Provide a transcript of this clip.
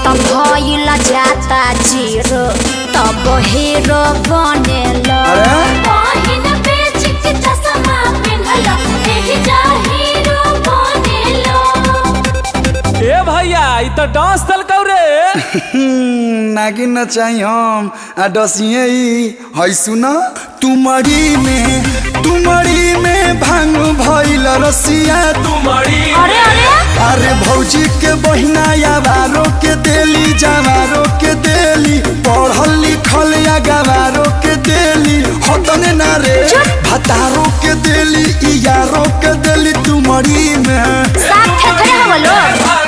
तब भइल जाता जीरो तब हीरो बनेला बहिन बेच के चश्मा पिन्हला एही जा हीरो बनेला। ए भैया ई त डांस दल कौरे नागिन नचाई हम आ डसिए है सुन तुमरी में भांग भइल रसिया तुमरी अरे अरे अरे भौजी के बहिना यावारो के देली जवारो के देली पढ़ल लिखल या गवारो के देली हतने ना रे भतारो के देली यारो के देली तुमरी में साथ थे हम लोग